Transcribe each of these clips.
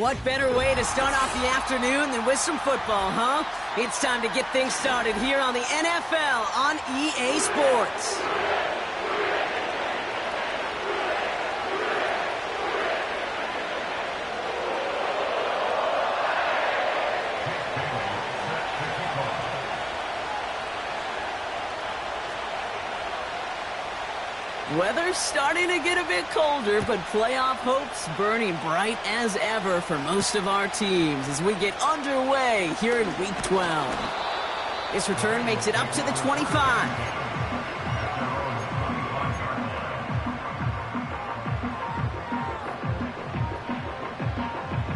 What better way to start off the afternoon than with some football, huh? It's time to get things started here on the NFL on EA Sports. Weather's starting to get a bit colder, but playoff hopes burning bright as ever for most of our teams as we get underway here in Week 12. This return makes it up to the 25.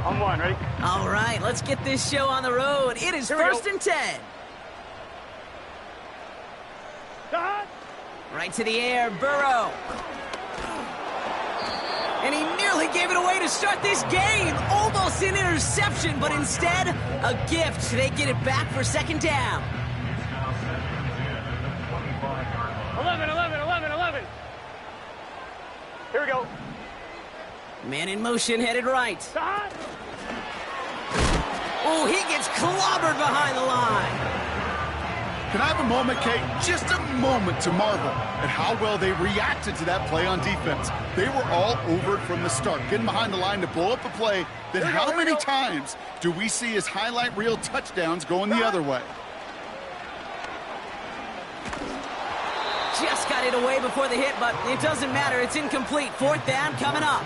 On one, ready? All right, let's get this show on the road. It is first and 10. Right to the air, Burrow. And he nearly gave it away to start this game. Almost an interception, but instead, a gift. They get it back for second down. 11. Here we go. Man in motion, headed right. Oh, he gets clobbered behind the line. Can I have a moment, Kate? Just a moment to marvel at how well they reacted to that play on defense. They were all over it from the start, getting behind the line to blow up a play. Then how many times do we see his highlight reel touchdowns going the other way? Just got it away before the hit, but it doesn't matter. It's incomplete. Fourth down coming up.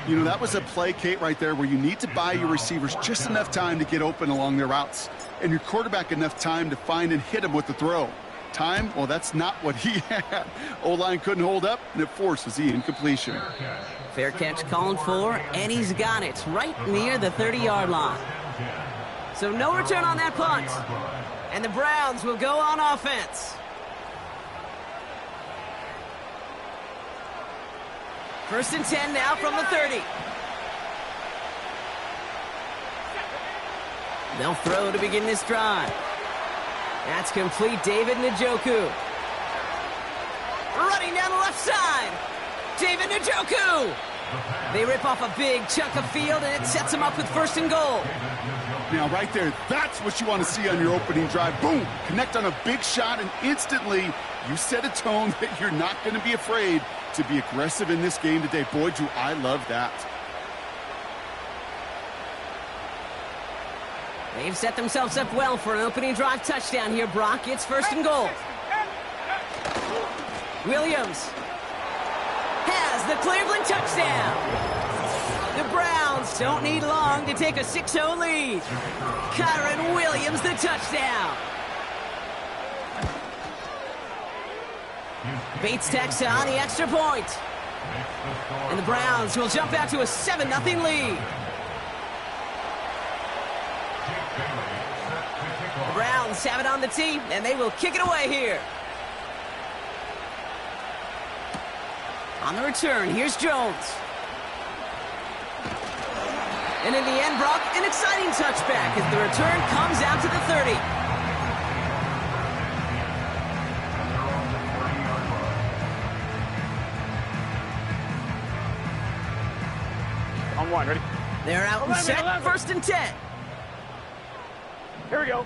You know, that was a play, Kate, right there where you need to buy your receivers just enough time to get open along their routes, and your quarterback enough time to find and hit him with the throw. Time? Well, that's not what he had. O-line couldn't hold up, and it forces the incompletion. Fair catch called for, and he's got it right near the 30-yard line. So no return on that punt. And the Browns will go on offense. First and 10 now from the 30. They'll throw to begin this drive. That's complete. David Njoku. Running down the left side. David Njoku. They rip off a big chunk of field, and it sets them up with first and goal. Now, right there, that's what you want to see on your opening drive. Boom! Connect on a big shot, and instantly you set a tone that you're not going to be afraid to be aggressive in this game today. Boy, do I love that. They've set themselves up well for an opening drive touchdown here, Brock. It's first and goal. Williams has the Cleveland touchdown. The Browns don't need long to take a 6-0 lead. Kyron Williams, the touchdown. Bates tacks on the extra point. And the Browns will jump out to a 7-0 lead. The Browns have it on the tee, and they will kick it away here. On the return, here's Jones. And in the end, Brock, an exciting touchback as the return comes out to the 30. On one, ready? They're out and set, first and 10. Here we go.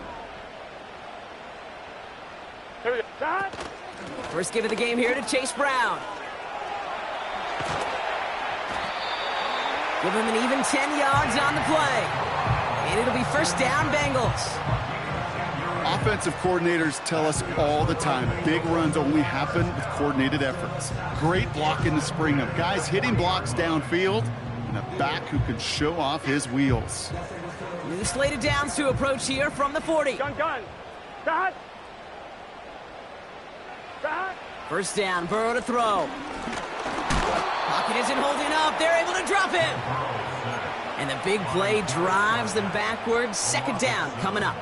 Here we go. Shot. First give of the game here to Chase Brown. Give him an even 10 yards on the play. And it'll be first down, Bengals. Offensive coordinators tell us all the time, big runs only happen with coordinated efforts. Great block in the spring of guys hitting blocks downfield, and a back who can show off his wheels. New slated downs to approach here from the 40. Gun. Shot. Shot. First down, Burrow to throw. Pocket isn't holding up. They're able to drop him. And the big play drives them backwards. Second down coming up.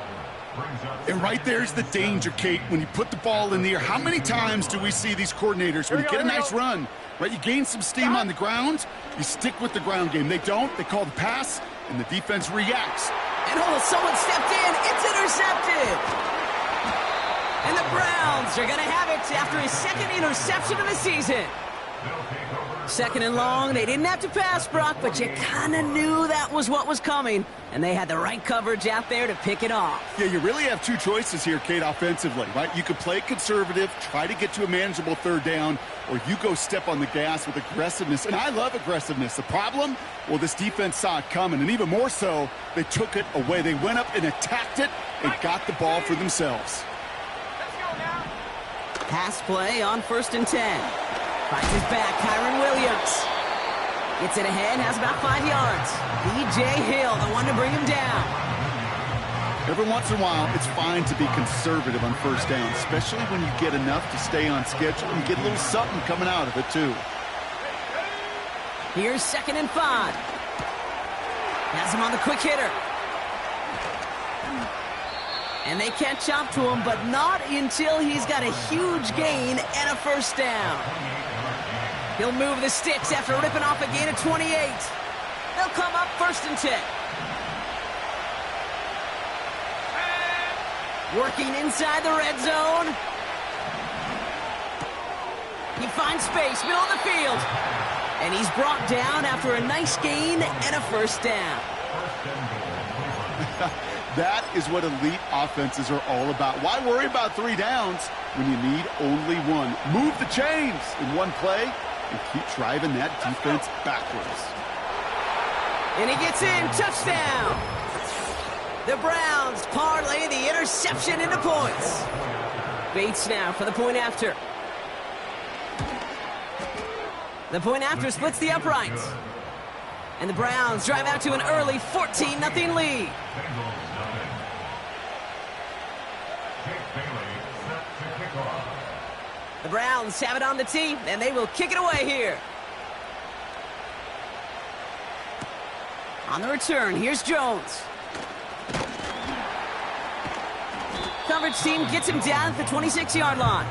And right there's the danger, Kate, when you put the ball in the air. How many times do we see these coordinators, when you get a nice run, right, you gain some steam on the ground, you stick with the ground game. They don't. They call the pass, and the defense reacts. And someone stepped in. It's intercepted. And the Browns are going to have it after his second interception of the season. Second and long. They didn't have to pass, Brock, but you kind of knew that was what was coming, and they had the right coverage out there to pick it off. Yeah, you really have two choices here, Kate, offensively, right? You could play conservative, try to get to a manageable third down, or you go step on the gas with aggressiveness. And I love aggressiveness. The problem? Well, this defense saw it coming, and even more so, they took it away. They went up and attacked it and got the ball for themselves. Pass play on 1st and 10. Finds his back, Kyron Williams. Gets it ahead, has about 5 yards. B.J. Hill, the one to bring him down. Every once in a while, it's fine to be conservative on first down, especially when you get enough to stay on schedule and get a little something coming out of it, too. Here's 2nd and 5. Has him on the quick hitter. And they catch up to him, but not until he's got a huge gain and a first down. He'll move the sticks after ripping off a gain of 28. They'll come up 1st and 10. Working inside the red zone. He finds space, middle of the field. And he's brought down after a nice gain and a first down. That is what elite offenses are all about. Why worry about 3 downs when you need only one? Move the chains in one play and keep driving that defense backwards. And he gets in, touchdown. The Browns parlay the interception into points. Bates now for the point after. The point after splits the uprights. And the Browns drive out to an early 14-0 lead. The Browns have it on the tee, and they will kick it away here. On the return, here's Jones. Coverage team gets him down at the 26-yard line.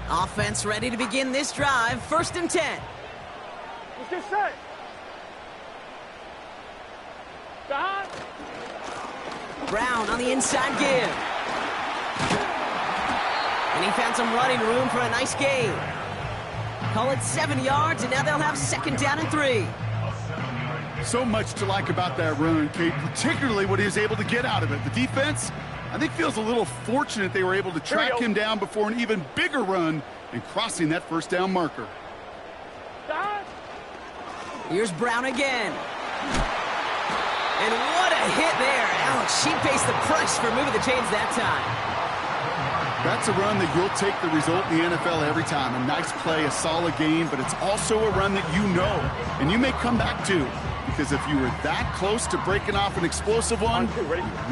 Offense ready to begin this drive. 1st and 10. Let's get set. Stop. Brown on the inside give. And he found some running room for a nice gain. Call it 7 yards, and now they'll have 2nd down and 3. So much to like about that run, Kate, particularly what he was able to get out of it. The defense, I think, feels a little fortunate they were able to track him down before an even bigger run and crossing that first down marker. Stop. Here's Brown again. And what a hit there. Alex, she pays the price for moving the chains that time. That's a run that you'll take the result in the NFL every time. A nice play, a solid game, but it's also a run that you know and you may come back to. Because if you were that close to breaking off an explosive one, you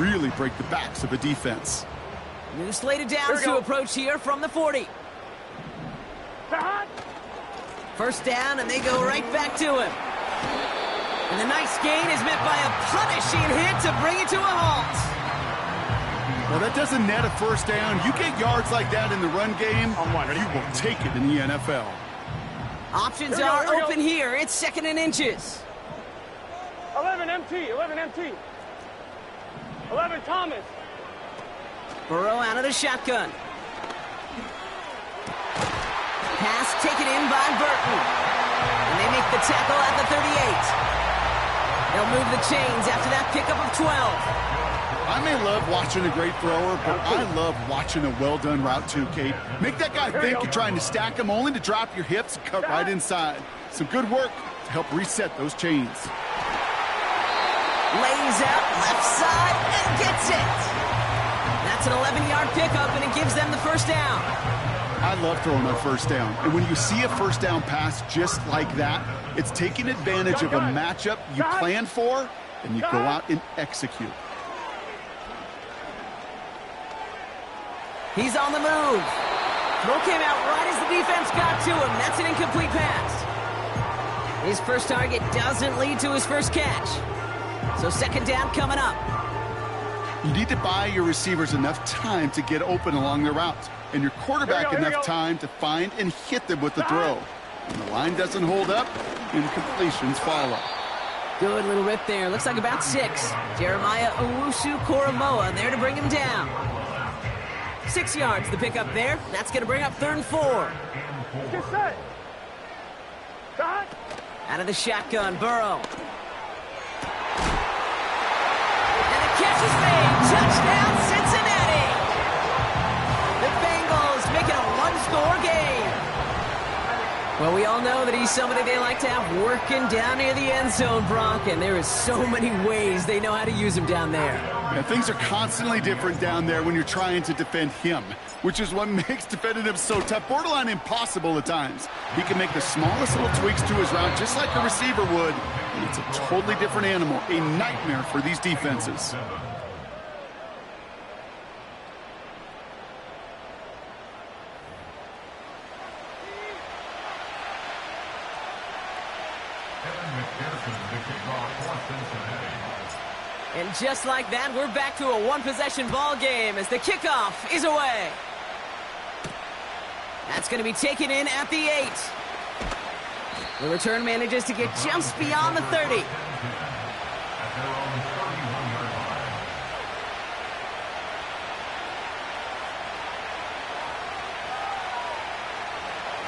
really break the backs of a defense. New slated downs to approach here from the 40. Stop. First down, and they go right back to him. And the nice gain is met by a punishing hit to bring it to a halt. Well, that doesn't net a first down. You get yards like that in the run game, you will take it in the NFL. Options are open here. It's 2nd and inches. 11 MT. 11 MT. 11 Thomas. Burrow out of the shotgun. Pass taken in by Burton. And they make the tackle at the 38. They'll move the chains after that pickup of 12. I may love watching a great thrower, but I love watching a well-done route too, Kate. Make that guy think you're trying to stack him only to drop your hips and cut right inside. Some good work to help reset those chains. Lays out left side and gets it. That's an 11-yard pickup, and it gives them the first down. I love throwing on first down. And when you see a first down pass just like that, it's taking advantage of a matchup you plan for, and you go out and execute. He's on the move. Throw came out right as the defense got to him. That's an incomplete pass. His first target doesn't lead to his first catch. So 2nd down coming up. You need to buy your receivers enough time to get open along their routes, and your quarterback enough time to find and hit them with the throw. When the line doesn't hold up, incompletions follow. Good little rip there. Looks like about 6. Jeremiah Owusu-Koramoah there to bring him down. 6 yards the pick up there. That's going to bring up 3rd and 4. Get set. Cut. Out of the shotgun, Burrow. And the catch is made. Touchdown, Cincinnati. The Bengals make it a one-score game. Well, we all know that he's somebody they like to have working down near the end zone, Brock, and there is so many ways they know how to use him down there. Yeah, things are constantly different down there when you're trying to defend him, which is what makes defending him so tough, borderline impossible at times. He can make the smallest little tweaks to his route just like a receiver would, and it's a totally different animal, a nightmare for these defenses. And just like that, we're back to a one-possession ball game as the kickoff is away. That's going to be taken in at the 8. The return manages to get just beyond the 30.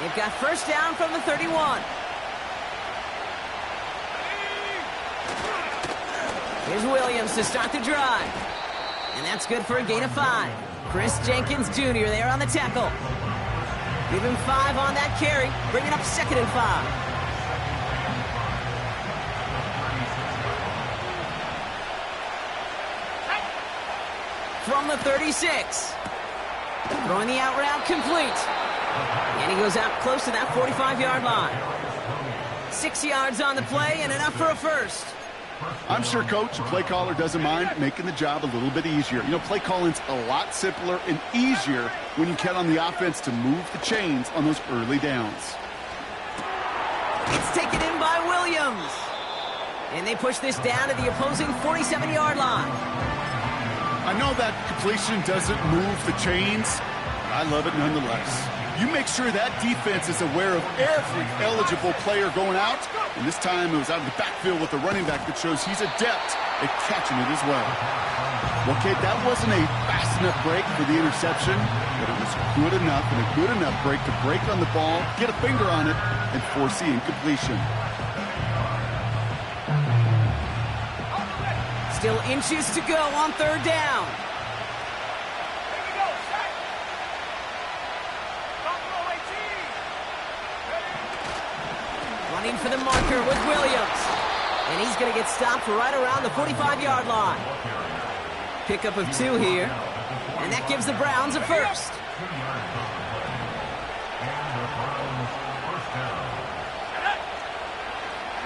They've got first down from the 31. Here's Williams to start the drive. And that's good for a gain of 5. Chris Jenkins Jr. there on the tackle. Give him 5 on that carry, bringing up 2nd and 5. From the 36. Throwing the out route complete. And he goes out close to that 45-yard line. 6 yards on the play and enough for a first. I'm sure, Coach, the play caller doesn't mind making the job a little bit easier. You know, play calling's a lot simpler and easier when you count on the offense to move the chains on those early downs. It's taken in by Williams. And they push this down to the opposing 47-yard line. I know that completion doesn't move the chains, but I love it nonetheless. You make sure that defense is aware of every eligible player going out, and this time it was out of the backfield with the running back that shows he's adept at catching it as well. Well, Kate, that wasn't a fast enough break for the interception, but it was good enough and a good enough break to break on the ball, get a finger on it, and force the incompletion. Still inches to go on 3rd down. Running for the marker with Williams. And he's going to get stopped right around the 45-yard line. Pickup of 2 here. And that gives the Browns a first.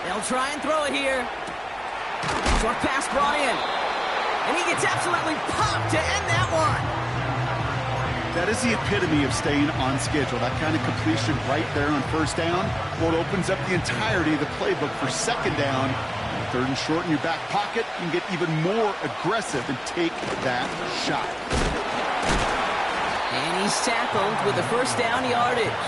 They'll try and throw it here. Short pass brought in. And he gets absolutely popped to end that one. That is the epitome of staying on schedule. That kind of completion right there on 1st down. Well, it opens up the entirety of the playbook for 2nd down. 3rd and short in your back pocket. You can get even more aggressive and take that shot. And he's tackled with the 1st down yardage.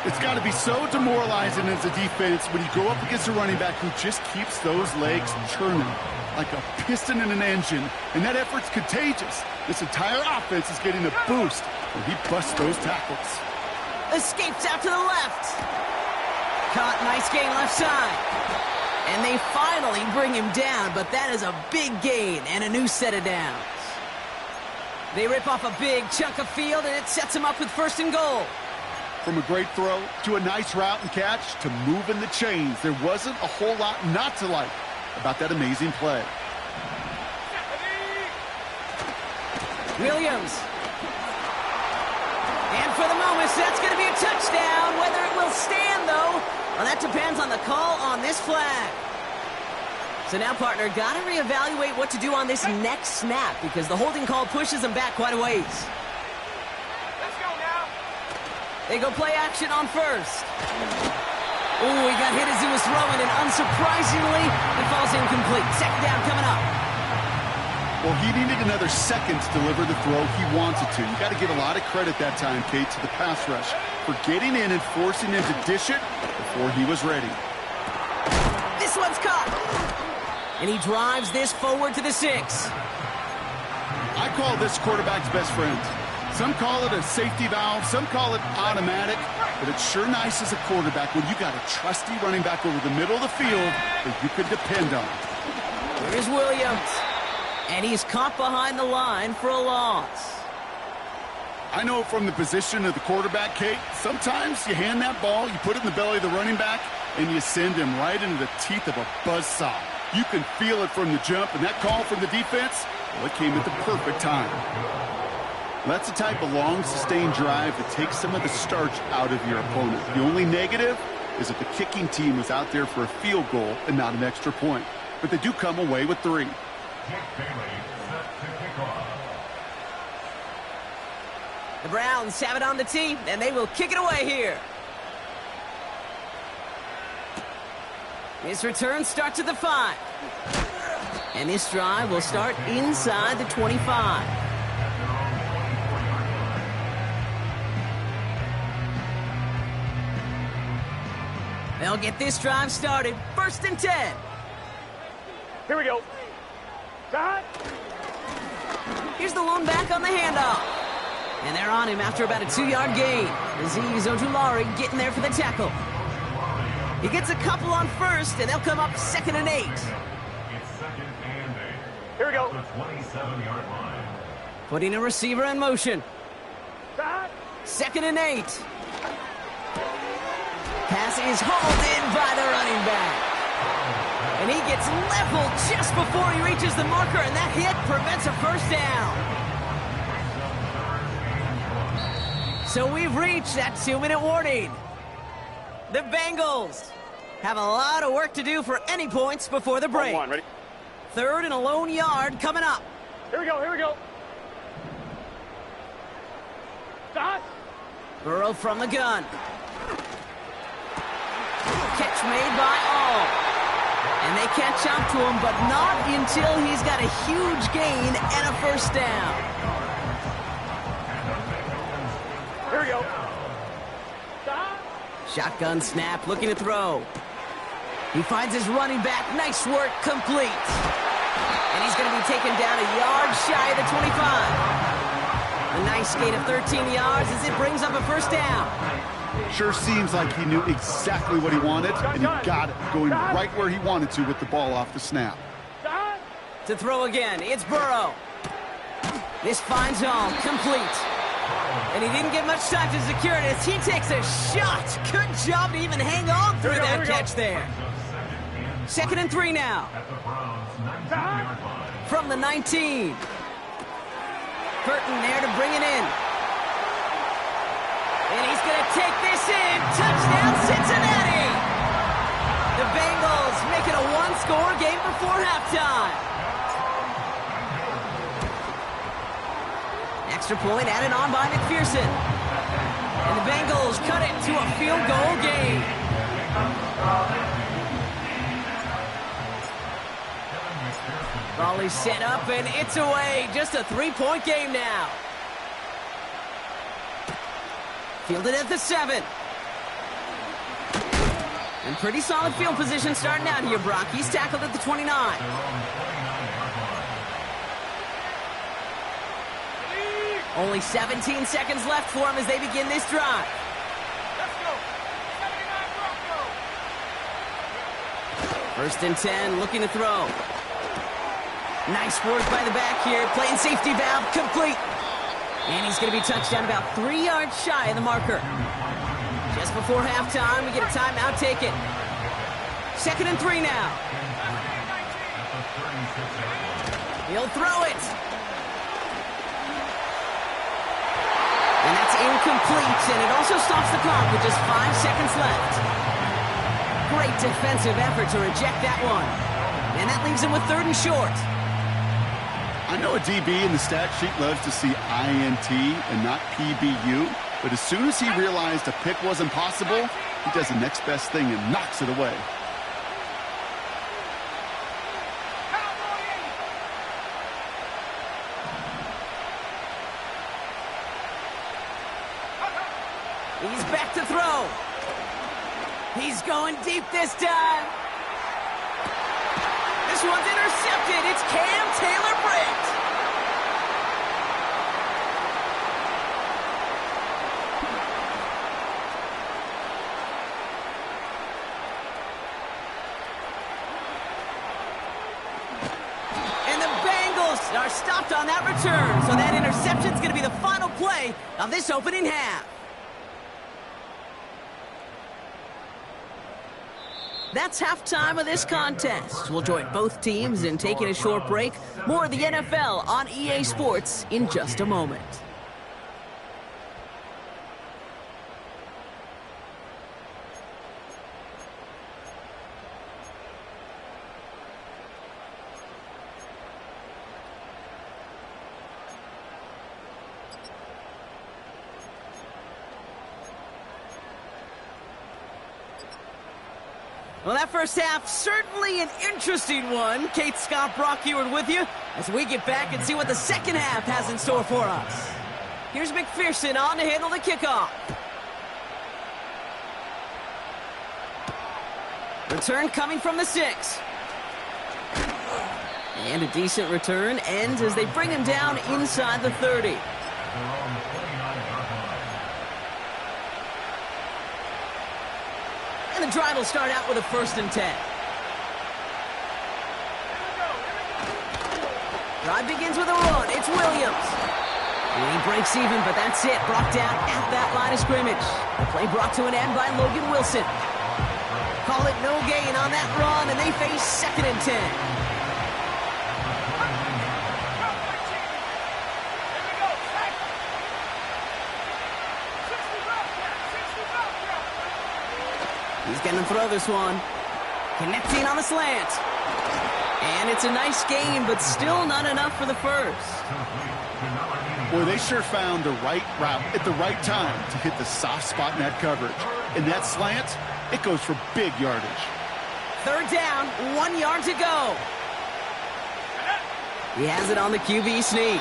It's got to be so demoralizing as a defense when you go up against a running back who just keeps those legs churning like a piston in an engine, and that effort's contagious. This entire offense is getting a boost when he busts those tackles. Escapes out to the left. Caught, nice gain left side. And they finally bring him down, but that is a big gain and a new set of downs. They rip off a big chunk of field, and it sets him up with 1st and goal. From a great throw to a nice route and catch to moving the chains, there wasn't a whole lot not to like about that amazing play. Williams. And for the moment, that's going to be a touchdown. Whether it will stand, though, well, that depends on the call on this flag. So now, partner, got to reevaluate what to do on this next snap because the holding call pushes them back quite a ways. Let's go now. They go play action on 1st. Ooh, he got hit as he was throwing, and unsurprisingly, it falls incomplete. 2nd down coming up. Well, he needed another second to deliver the throw he wanted to. You got to give a lot of credit that time, Kate, to the pass rush for getting in and forcing him to dish it before he was ready. This one's caught. And he drives this forward to the 6. I call this quarterback's best friend. Some call it a safety valve, some call it automatic, but it's sure nice as a quarterback when you got a trusty running back over the middle of the field that you can depend on. Here's Williams, and he's caught behind the line for a loss. I know from the position of the quarterback, Kate, sometimes you hand that ball, you put it in the belly of the running back, and you send him right into the teeth of a buzzsaw. You can feel it from the jump, and that call from the defense, well, it came at the perfect time. That's the type of long, sustained drive that takes some of the starch out of your opponent. The only negative is that the kicking team is out there for a field goal and not an extra point. But they do come away with 3. The Browns have it on the tee, and they will kick it away here. This return starts at the 5. And this drive will start inside the 25. They'll get this drive started. 1st and 10. Here we go. Dot. Here's the lone back on the handoff. And they're on him after about a 2-yard gain. Azeez Ojulari getting there for the tackle. He gets a couple on 1st, and they'll come up 2nd and 8. It's 2nd and 8. Here we go. The 27-yard line. Putting a receiver in motion. Dot. 2nd and 8. Pass is hauled in by the running back. And he gets leveled just before he reaches the marker, and that hit prevents a 1st down. So we've reached that 2-minute warning. The Bengals have a lot of work to do for any points before the break. Hold on, ready? 3rd and a lone yard coming up. Here we go, here we go. Dot. Burrow from the gun. Catch made by all. And they catch up to him, but not until he's got a huge gain and a 1st down. Here we go. Dot. Shotgun snap, looking to throw. He finds his running back. Nice work, complete. And he's going to be taken down a yard shy of the 25. A nice gain of 13 yards as it brings up a 1st down. Sure seems like he knew exactly what he wanted, and he got it, going right where he wanted to with the ball off the snap. Dot. To throw again, it's Burrow. This finds home, complete. And he didn't get much time to secure it as he takes a shot. Good job to even hang on through that catch there. 2nd and 3 now. At the Browns' 19-yard line. From the 19. Burton there to bring it in. And he's going to take this in. Touchdown, Cincinnati! The Bengals make it a 1-score game before halftime. Extra point added on by McPherson. And the Bengals cut it to a field goal game. Volley set up, and it's away. Just a 3-point game now. Fielded at the 7. And pretty solid field position starting out here, Brock. He's tackled at the 29. Only 17 seconds left for him as they begin this drive. Let's go. 79 Bronco. 1st and 10, looking to throw. Nice work by the back here. Playing safety valve, complete. And he's going to be touched down about 3 yards shy of the marker. Just before halftime, we get a timeout taken. 2nd and 3 now. He'll throw it. And that's incomplete, and it also stops the clock with just 5 seconds left. Great defensive effort to reject that one. And that leaves him with 3rd and short. I know a DB in the stat sheet loves to see INT and not PBU, but as soon as he realized a pick wasn't possible, he does the next best thing and knocks it away. He's back to throw. He's going deep this time. This one's intercepted. It's Cam Taylor-Britt. are stopped on that return, so that interception is going to be the final play of this opening half. That's halftime of this contest. We'll join both teams in taking a short break. More of the NFL on EA Sports in just a moment. Well, that first half, certainly an interesting one. Kate, Scott, Brock Ewart with you as we get back and see what the second half has in store for us. Here's McPherson on to handle the kickoff. Return coming from the 6. And a decent return ends as they bring him down inside the 30. And the drive will start out with a 1st and 10. Drive begins with a run. It's Williams. He breaks even, but that's it. Brought down at that line of scrimmage. The play brought to an end by Logan Wilson. Call it no gain on that run, and they face 2nd and 10. He's going to throw this one. Connecting on the slant. And it's a nice gain, but still not enough for the first. Boy, they sure found the right route at the right time to hit the soft spot in that coverage. And that slant, it goes for big yardage. 3rd down, 1 yard to go. He has it on the QB sneak.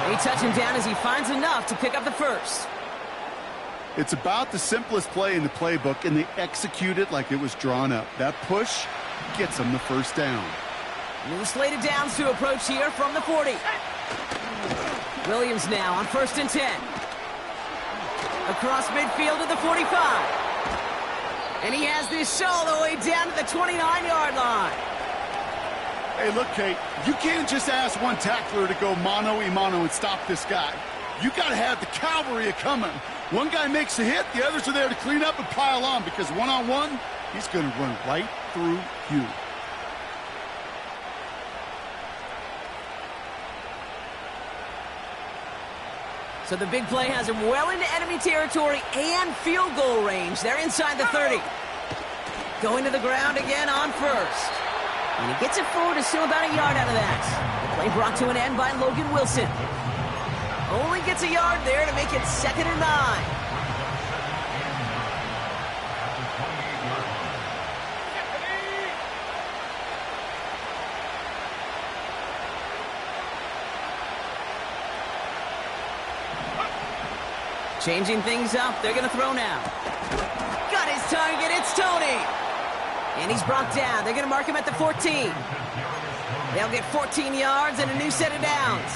They touch him down as he finds enough to pick up the first. It's about the simplest play in the playbook, and they execute it like it was drawn up. That push gets them the 1st down. New slated downs to approach here from the 40. Williams now on 1st and 10. Across midfield to the 45. And he has this all the way down to the 29-yard line. Hey, look, Kate, you can't just ask one tackler to go mano-a-mano and stop this guy. You got to have the cavalry coming. One guy makes a hit, the others are there to clean up and pile on, because one-on-one, he's going to run right through you. So the big play has him well into enemy territory and field goal range. They're inside the 30. Going to the ground again on 1st. And he gets it forward to still about a yard out of that. The play brought to an end by Logan Wilson. Only gets a yard there to make it 2nd and 9. Changing things up. They're going to throw now. Got his target. It's Tony. And he's brought down. They're going to mark him at the 14. They'll get 14 yards and a new set of downs.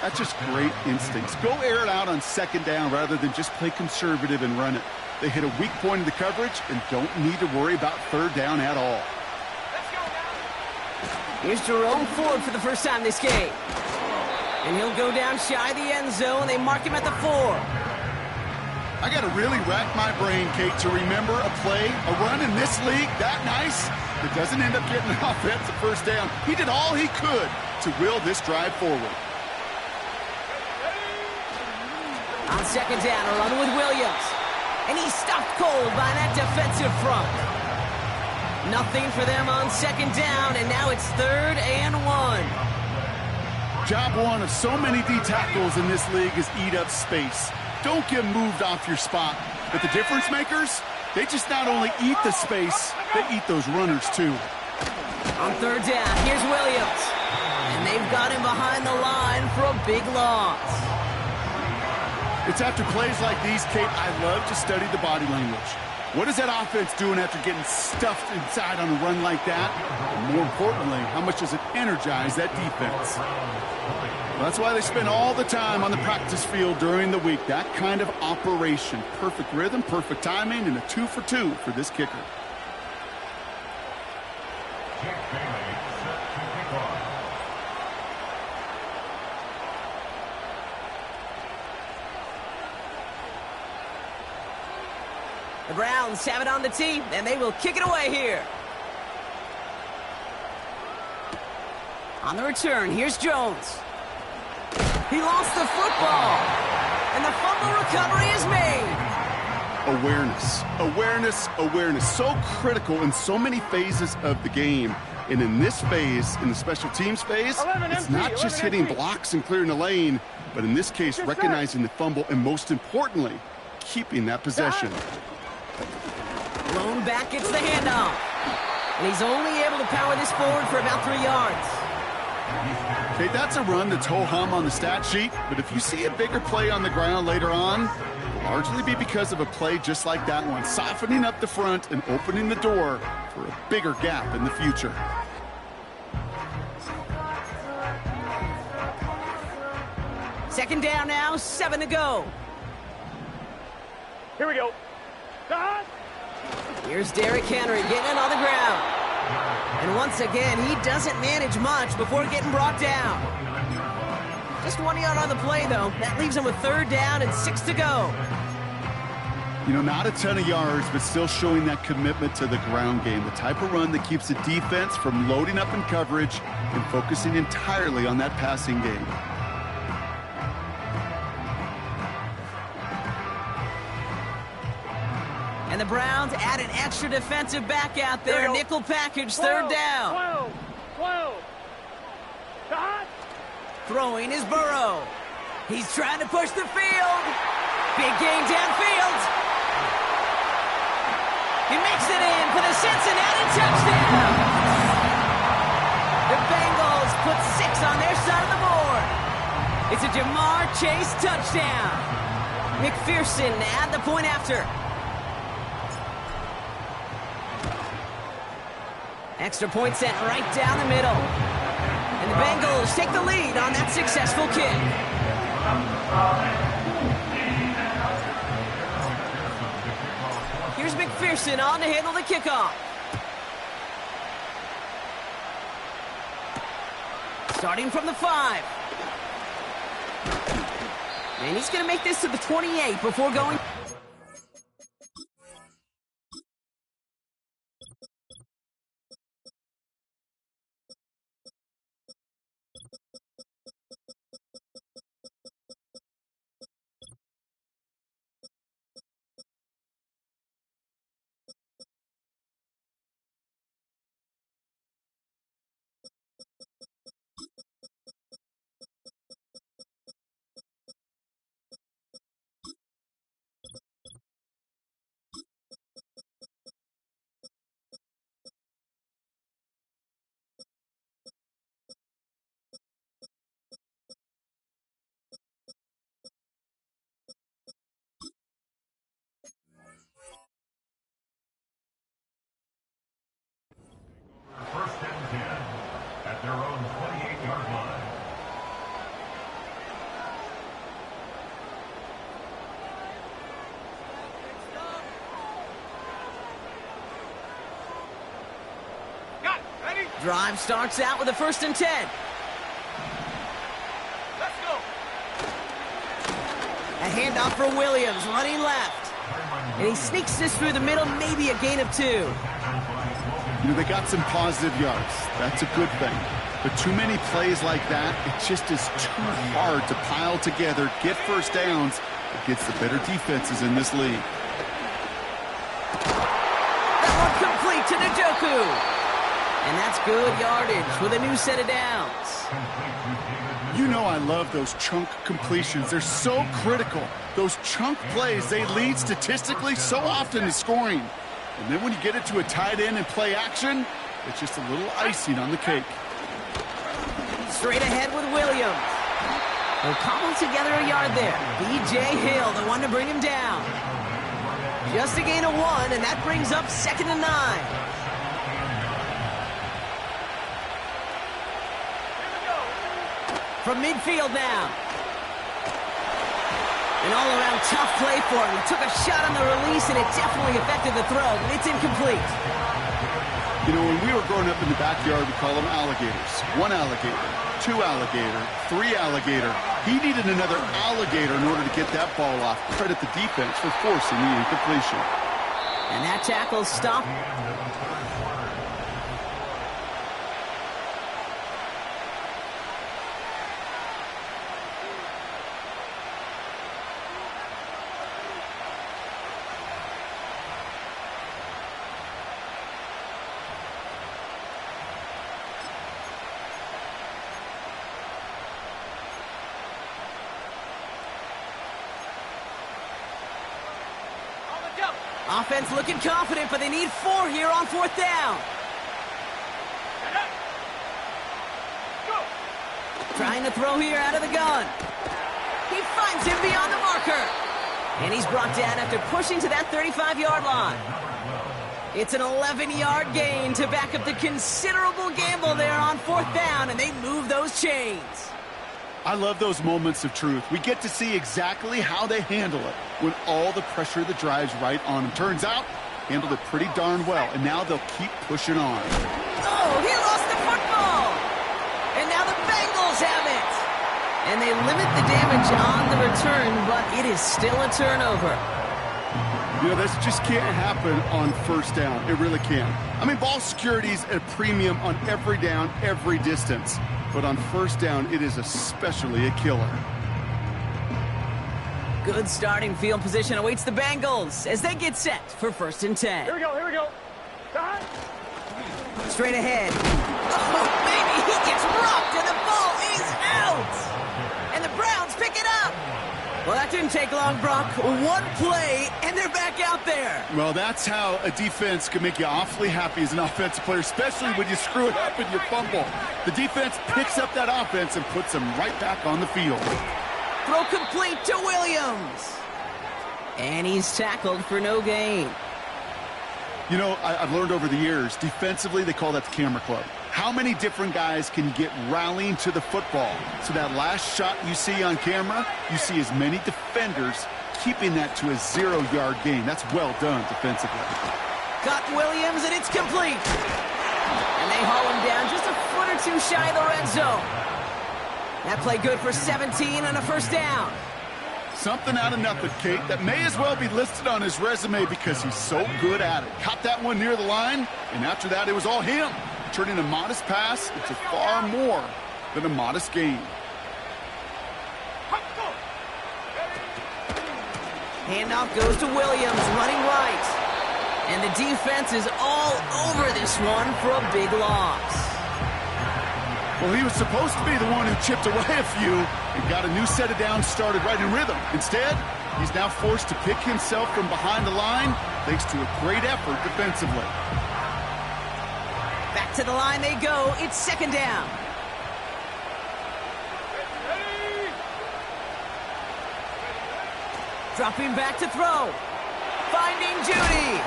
That's just great instincts. Go air it out on 2nd down rather than just play conservative and run it. They hit a weak point in the coverage and don't need to worry about 3rd down at all. Here's Jerome Ford for the first time this game. And he'll go down shy of the end zone. They mark him at the 4. I got to really rack my brain, Kate, to remember a play, a run in this league that nice that doesn't end up getting an offensive 1st down. He did all he could to will this drive forward. On 2nd down, a run with Williams. And he's stopped cold by that defensive front. Nothing for them on 2nd down, and now it's 3rd and 1. Job one of so many D tackles in this league is eat up space. Don't get moved off your spot. But the difference makers, they just not only eat the space, they eat those runners too. On 3rd down, here's Williams. And they've got him behind the line for a big loss. It's after plays like these, Kate, I love to study the body language. What is that offense doing after getting stuffed inside on a run like that? And more importantly, how much does it energize that defense? Well, that's why they spend all the time on the practice field during the week. That kind of operation. Perfect rhythm, perfect timing, and a 2 for 2 for this kicker. The Browns have it on the tee, and they will kick it away here. On the return, here's Jones. He lost the football, and the fumble recovery is made. Awareness, awareness, awareness. So critical in so many phases of the game. And in this phase, in the special teams phase, it's not just hitting blocks and clearing the lane, but in this case, recognizing the fumble and, most importantly, keeping that possession. Lone back gets the handoff. And he's only able to power this forward for about 3 yards. Okay, that's a run that's ho-hum on the stat sheet, but if you see a bigger play on the ground later on, it'll largely be because of a play just like that one, softening up the front and opening the door for a bigger gap in the future. Second down now, 7 to go. Here we go. Dot. Here's Derrick Henry getting it on the ground. And once again, he doesn't manage much before getting brought down. Just 1 yard on the play, though. That leaves him with 3rd down and 6 to go. You know, not a ton of yards, but still showing that commitment to the ground game. The type of run that keeps the defense from loading up in coverage and focusing entirely on that passing game. And the Browns add an extra defensive back out there. Nickel package, 3rd down. 12. Dot. Throwing is Burrow. He's trying to push the field. Big gain downfield. He makes it in for the Cincinnati touchdown. The Bengals put 6 on their side of the board. It's a Jamar Chase touchdown. McPherson at the point after. Extra point sent right down the middle. And the Bengals take the lead on that successful kick. Here's McPherson on to handle the kickoff. Starting from the 5. And he's going to make this to the 28 before going. First and 10 at their own 28-yard line. Got it. Ready? Drive starts out with a 1st and 10. Let's go. A handoff for Williams, running left. And he sneaks this through the middle, maybe a gain of 2. You know, they got some positive yards. That's a good thing. But too many plays like that, it just is too hard to pile together, get first downs against the better defenses in this league. That one complete to Njoku. And that's good yardage with a new set of downs. You know I love those chunk completions. They're so critical. Those chunk plays, they lead statistically so often to scoring. And then when you get it to a tight end and play action, it's just a little icing on the cake. Straight ahead with Williams. They'll cobble together a yard there. B.J. Hill, the one to bring him down. Just a gain of 1, and that brings up 2nd and 9. From midfield now. An all-around tough play for him. He took a shot on the release, and it definitely affected the throw, but it's incomplete. You know, when we were growing up in the backyard, we call them alligators. 1 alligator, 2 alligator, 3 alligator. He needed another alligator in order to get that ball off. Credit the defense for forcing the incompletion. And that tackle stopped. Offense looking confident, but they need 4 here on 4th down. Go. Trying to throw here out of the gun. He finds him beyond the marker. And he's brought down after pushing to that 35-yard line. It's an 11-yard gain to back up the considerable gamble there on 4th down, and they move those chains. I love those moments of truth. We get to see exactly how they handle it when all the pressure that drives right on them. Turns out, handled it pretty darn well, and now they'll keep pushing on. Oh, he lost the football! And now the Bengals have it! And they limit the damage on the return, but it is still a turnover. You know, this just can't happen on 1st down. It really can't. I mean, ball security's at a premium on every down, every distance. But on 1st down, it is especially a killer. Good starting field position awaits the Bengals as they get set for 1st and 10. Here we go, here we go. Time. Straight ahead. Oh, baby, he gets rocked and the ball is out! And the Browns pick it up! Well, that didn't take long, Brock. 1 play, and they're back out there. Well, that's how a defense can make you awfully happy as an offensive player, especially when you screw it up and you fumble. The defense picks up that offense and puts them right back on the field. Throw complete to Williams. And he's tackled for no gain. You know, I've learned over the years, defensively, they call that the camera club. How many different guys can you get rallying to the football? So that last shot you see on camera, you see as many defenders keeping that to a 0-yard gain. That's well done defensively. Got Williams, and it's complete. And they haul him down just a foot or 2 shy of the red zone. That play good for 17 and a 1st down. Something out of nothing, Kate, that may as well be listed on his resume because he's so good at it. Caught that one near the line, and after that, it was all him. Turning a modest pass into far more than a modest gain. Handoff goes to Williams, running right. And the defense is all over this one for a big loss. Well, he was supposed to be the one who chipped away a few and got a new set of downs started right in rhythm. Instead, he's now forced to pick himself from behind the line thanks to a great effort defensively. Back to the line they go. It's 2nd down. Dropping back to throw. Finding Judy.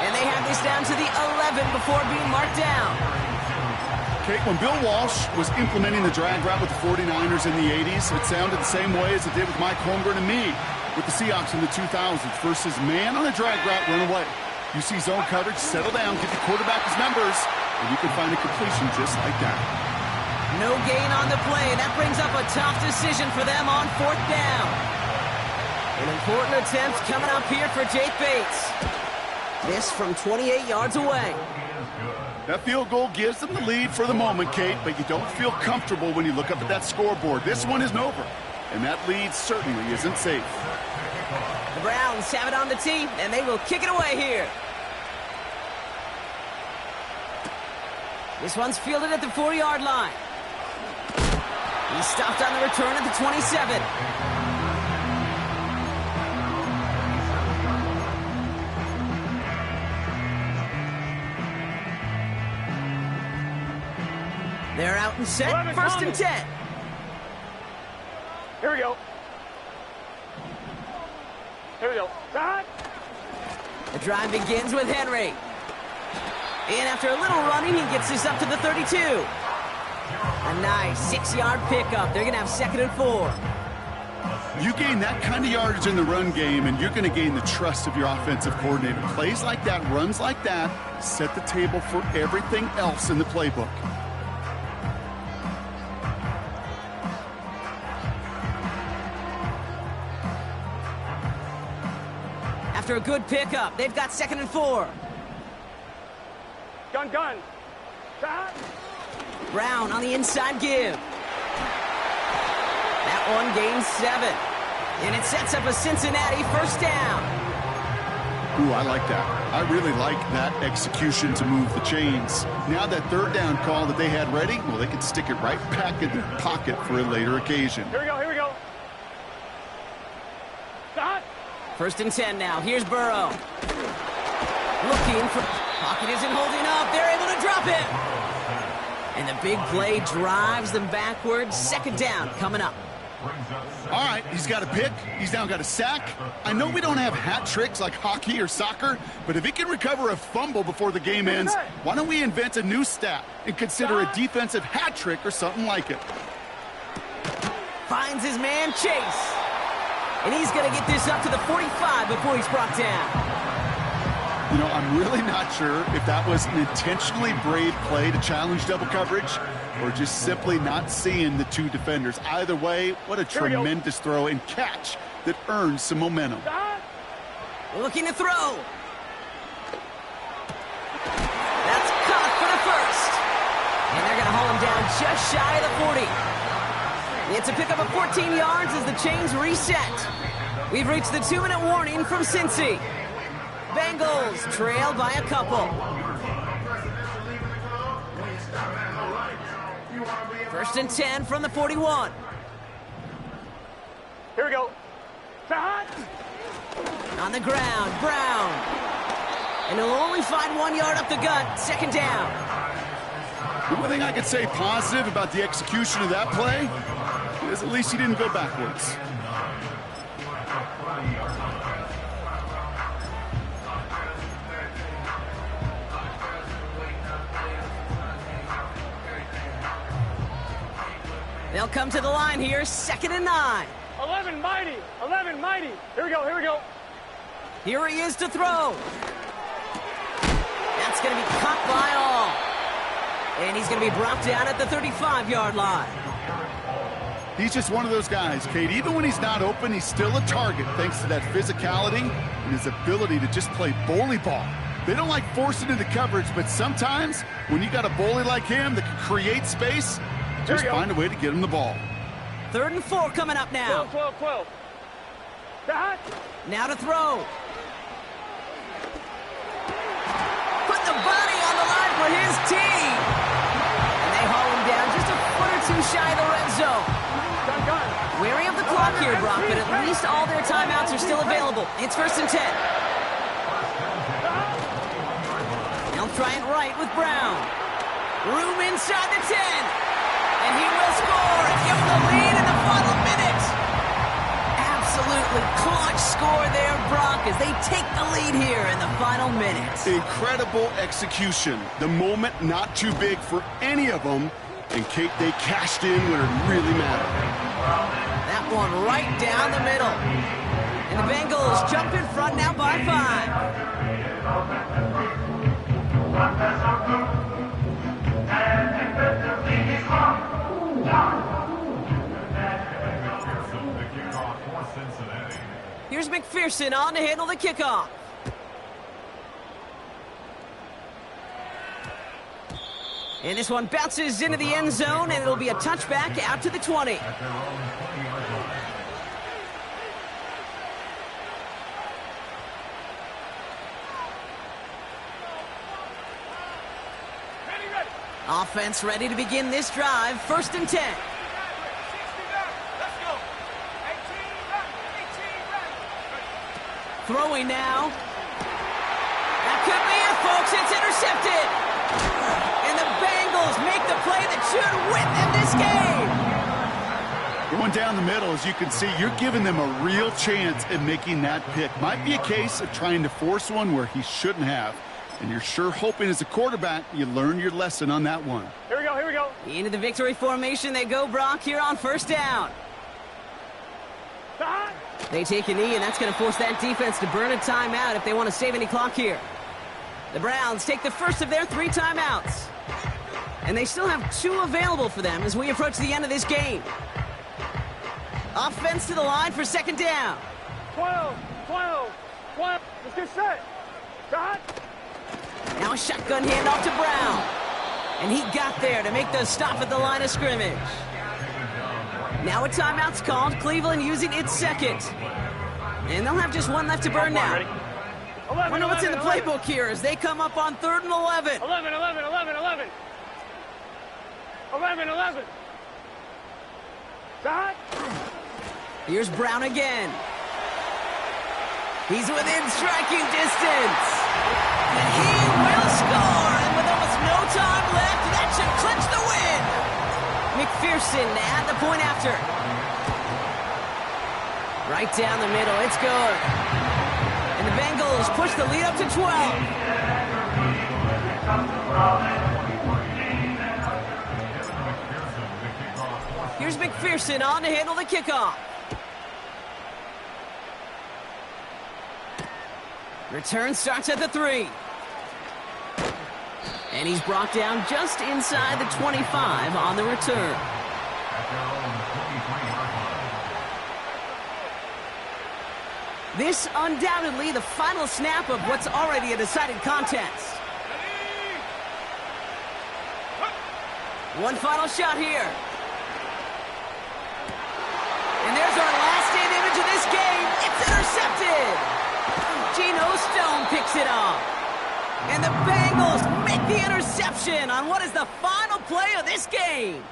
And they have this down to the 11 before being marked down. Kate, when Bill Walsh was implementing the drag route with the 49ers in the 80s, it sounded the same way as it did with Mike Holmgren and me with the Seahawks in the 2000s versus man on a drag route, run away. You see zone coverage, settle down, get the quarterback his numbers, and you can find a completion just like that. No gain on the play. That brings up a tough decision for them on 4th down. An important attempt coming up here for Jake Bates. This from 28 yards away. That field goal gives them the lead for the moment, Kate, but you don't feel comfortable when you look up at that scoreboard. This one isn't over, and that lead certainly isn't safe. The Browns have it on the tee, and they will kick it away here. This one's fielded at the 4-yard line. He's stopped on the return at the 27. They're out and set, 1st and 10. Here we go. Here we go. Time. The drive begins with Henry. And after a little running, he gets this up to the 32. A nice 6-yard pickup. They're going to have 2nd and 4. You gain that kind of yardage in the run game, and you're going to gain the trust of your offensive coordinator. Plays like that, runs like that, set the table for everything else in the playbook. After a good pickup, they've got 2nd and 4. Gun, gun. Shot. Brown on the inside give. That one gains 7. And it sets up a Cincinnati first down. Ooh, I like that. I really like that execution to move the chains. Now that 3rd down call that they had ready, well, they can stick it right back in their pocket for a later occasion. Here we go, here we go. Shot. 1st and 10 now. Here's Burrow. Looking for... Pocket isn't holding up. They're able to drop it. And the big play drives them backwards. 2nd down coming up. All right, he's got a pick. He's now got a sack. I know we don't have hat tricks like hockey or soccer, but if he can recover a fumble before the game ends, why don't we invent a new stat and consider a defensive hat trick or something like it? Finds his man Chase. And he's going to get this up to the 45 before he's brought down. You know, I'm really not sure if that was an intentionally brave play to challenge double coverage or just simply not seeing the 2 defenders. Either way, what a tremendous throw and catch that earns some momentum. Looking to throw. That's caught for the first. And they're going to haul him down just shy of the 40. It's a pickup of 14 yards as the chains reset. We've reached the 2-minute warning from Cincy. Bengals trail by a couple. 1st and 10 from the 41. Here we go. Shot. On the ground, Brown. And he'll only find 1 yard up the gut. 2nd down. The one thing I could say positive about the execution of that play is at least he didn't go backwards. They'll come to the line here, 2nd and 9. 11 mighty. 11 mighty. Here we go, here we go. Here he is to throw. That's going to be caught by all. And he's going to be brought down at the 35-yard line. He's just one of those guys, Kate. Even when he's not open, he's still a target thanks to that physicality and his ability to just play bully ball. They don't like forcing into coverage, but sometimes when you got a bully like him that can create space, just find a way to get him the ball. 3rd and 4 coming up now. 12, 12. Shot. Now to throw. Put the body on the line for his team. And they haul him down just a foot or 2 shy of the red zone. Gun, gun. Wary of the clock here, Brock, but at least all their timeouts are still available. It's 1st and 10. They'll try it right with Brown. Room inside the 10. And he will score and give them the lead in the final minute. Absolutely clutch score there, Brock, as they take the lead here in the final minute. Incredible execution. The moment not too big for any of them. And Kate, they cashed in when it really mattered. That one right down the middle. And the Bengals jump in front now by 5. Here's McPherson on to handle the kickoff. And this one bounces into the end zone, and it'll be a touchback out to the 20. Offense ready to begin this drive. 1st and 10. Throwing now. That could be it, folks. It's intercepted. And the Bengals make the play that should win them this game. Going down the middle, as you can see, you're giving them a real chance at making that pick. Might be a case of trying to force one where he shouldn't have. And you're sure hoping as a quarterback you learn your lesson on that one. Here we go, here we go. Into the victory formation they go, Brock, here on 1st down. Shot. They take a knee, and that's going to force that defense to burn a timeout if they want to save any clock here. The Browns take the first of their 3 timeouts. And they still have 2 available for them as we approach the end of this game. Offense to the line for 2nd down. 12, 12. One. Let's get set. Shot. Now a shotgun handoff to Brown. And he got there to make the stop at the line of scrimmage. Now a timeout's called. Cleveland using its second. And they'll have just one left to burn now. I wonder what's in the playbook here as they come up on 3rd and 11. 11, 11, 11, 11. 11, 11. Shot. Here's Brown again. He's within striking distance. And he will score. And with almost no time left, that should clinch the win. McPherson at the point after. Right down the middle. It's good. And the Bengals push the lead up to 12. Here's McPherson on to handle the kickoff. Return starts at the 3. And he's brought down just inside the 25 on the return. This undoubtedly the final snap of what's already a decided contest. One final shot here. And there's our last stand image of this game. It's intercepted. Geno Stone picks it off. And the Bengals make the interception on what is the final play of this game.